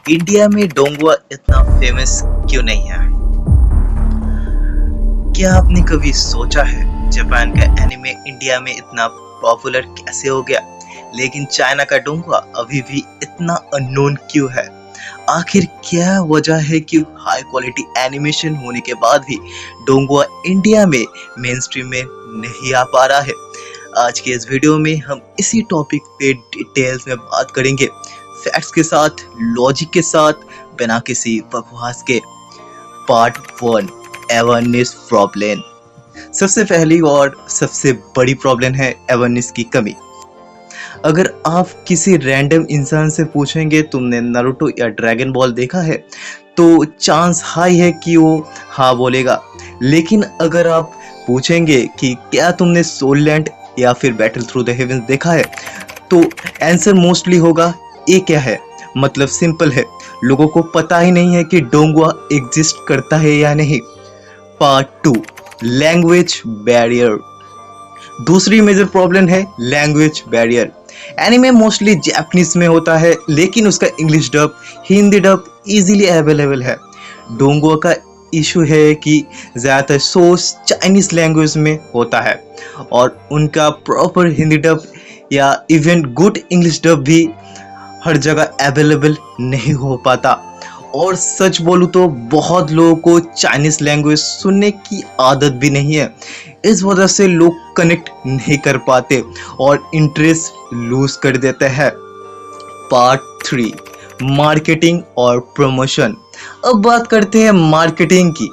India में डोंगुआ इतना famous क्यों नहीं है? क्या आपने कभी सोचा है जापान का एनिमे इंडिया में इतना पॉपुलर कैसे हो गया, लेकिन चाइना का डोंगुआ अभी भी इतना अननोन क्यों है? आखिर क्या वजह है कि हाई क्वालिटी एनिमेशन होने के बाद भी डोंगुआ इंडिया में मेन स्ट्रीम में नहीं आ पा रहा है? आज के इस वीडियो में हम इसी टॉपिक पे डिटेल्स में बात करेंगे, फैक्ट्स के साथ, लॉजिक के साथ, बिना किसी बकवास के। Part 1, awareness problem. सबसे पहली और सबसे बड़ी प्रॉब्लम है अवेयरनेस की कमी। अगर आप किसी रैंडम इंसान से पूछेंगे तुमने नारुतो या ड्रैगन बॉल देखा है, तो चांस हाई है कि वो हाँ बोलेगा। लेकिन अगर आप पूछेंगे कि क्या तुमने सोल लैंड या फिर बैटल थ्रू द हेवंस देखा है, तो आंसर मोस्टली होगा ये क्या है। मतलब सिंपल है, लोगों को पता ही नहीं है कि डोंगुआ एग्जिस्ट करता है या नहीं। Part 2, language barrier. दूसरी मेजर प्रॉब्लम है language barrier. Anime mostly Japanese में होता है, लेकिन उसका English dub, Hindi dub easily available है। डोंगुआ का इशू है कि ज़्यादातर सोर्स चाइनीज लैंग्वेज में होता है और उनका प्रॉपर हिंदी डब या इवन गुड इंग्लिश डब भी हर जगह अवेलेबल नहीं हो पाता। और सच बोलूँ तो बहुत लोगों को चाइनीज लैंग्वेज सुनने की आदत भी नहीं है। इस वजह से लोग कनेक्ट नहीं कर पाते और इंटरेस्ट लूज कर देते हैं। पार्ट 3, मार्केटिंग और प्रमोशन। अब बात करते हैं मार्केटिंग की।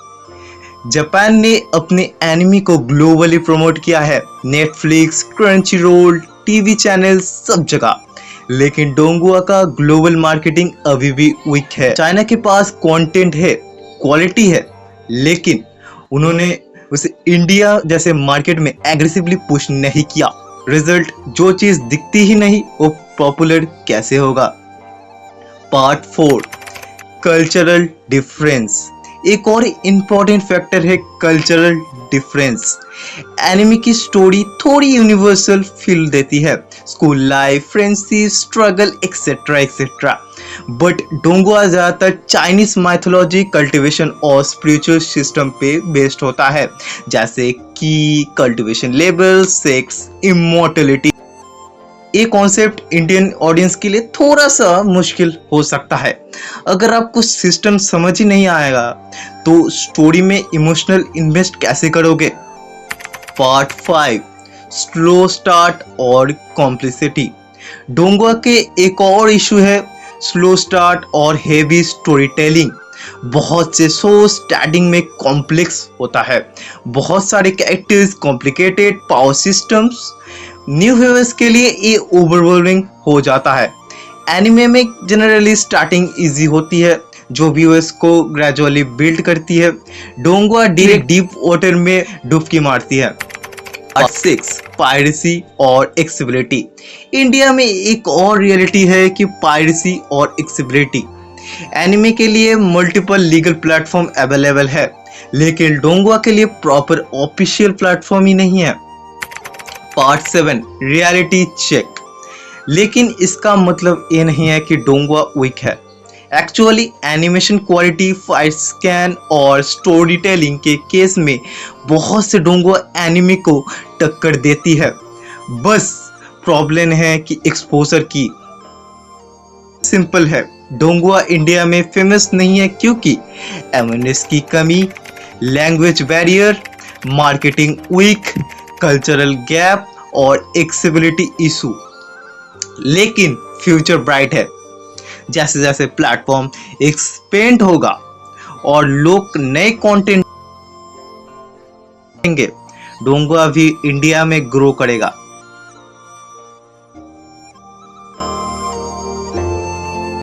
जापान ने अपने एनिमी को ग्लोबली प्रमोट किया है, Netflix, Crunchyroll, TV channel, सब जगह। लेकिन डोंगुआ का ग्लोबल मार्केटिंग अभी भी वीक है। चाइना के पास कंटेंट है, क्वालिटी है, लेकिन उन्होंने उसे इंडिया जैसे मार्केट में एग्रेसिवली पुश नहीं किया। रिजल्ट, जो चीज दिखती ही नहीं वो पॉपुलर कैसे होगा। Part 4, cultural difference. एक और इम्पोर्टेंट फैक्टर है कल्चरल डिफरेंस। एनिमे की स्टोरी थोड़ी यूनिवर्सल फील देती है, school life, friendship, struggle etcetera etcetera. But donghua ज़्यादातर चाइनीज माइथोलॉजी, कल्टीवेशन और स्पिरिचुअल सिस्टम पे बेस्ड होता है, जैसे कि कल्टीवेशन लेवल, सेक्स, इमॉर्टलिटी। ये कॉन्सेप्ट इंडियन ऑडियंस के लिए थोड़ा सा मुश्किल हो सकता है। अगर आपको सिस्टम समझ ही नहीं आएगा तो स्टोरी में इमोशनल इन्वेस्ट कैसे करोगे। पार्ट 5, स्लो स्टार्ट और कॉम्प्लेक्सिटी। डोंगुआ के एक और इशू है स्लो स्टार्ट और हेवी स्टोरी टेलिंग। बहुत से शो स्टार्टिंग में कॉम्प्लेक्स होता है, बहुत सारे characters, complicated power systems. New viewers के लिए ये ओवरवेलमिंग हो जाता है। एनिमे में जनरली स्टार्टिंग इजी होती है, जो व्यूअर्स को ग्रेजुअली बिल्ड करती है। डोंगुआ डायरेक्ट डीप वाटर में डुबकी मारती है। पार्ट 6, पायरेसी और एक्सेसिबिलिटी। इंडिया में एक और रियलिटी है कि पायरेसी और एक्सेसिबिलिटी। एनिमे के लिए मल्टीपल लीगल प्लेटफॉर्म अवेलेबल है, लेकिन डोंगुआ के लिए प्रॉपर ऑफिशियल प्लेटफॉर्म ही नहीं है। Part 7, reality check. लेकिन इसका मतलब ये नहीं है कि डोंगुआ वीक है। Actually animation quality, fight scan और स्टोरी टेलिंग के केस में बहुत से डोंगुआ एनिमे को टक्कर देती है। बस प्रॉब्लम है कि एक्सपोजर की। सिंपल है, डोंगुआ इंडिया में फेमस नहीं है क्योंकि अवेयरनेस की कमी, language barrier, marketing weak, cultural gap और एक्सेसिबिलिटी इशू। लेकिन फ्यूचर ब्राइट है। जैसे जैसे प्लेटफॉर्म एक्सपेंड होगा और लोग नए कंटेंट देंगे, डोंगुआ भी इंडिया में ग्रो करेगा।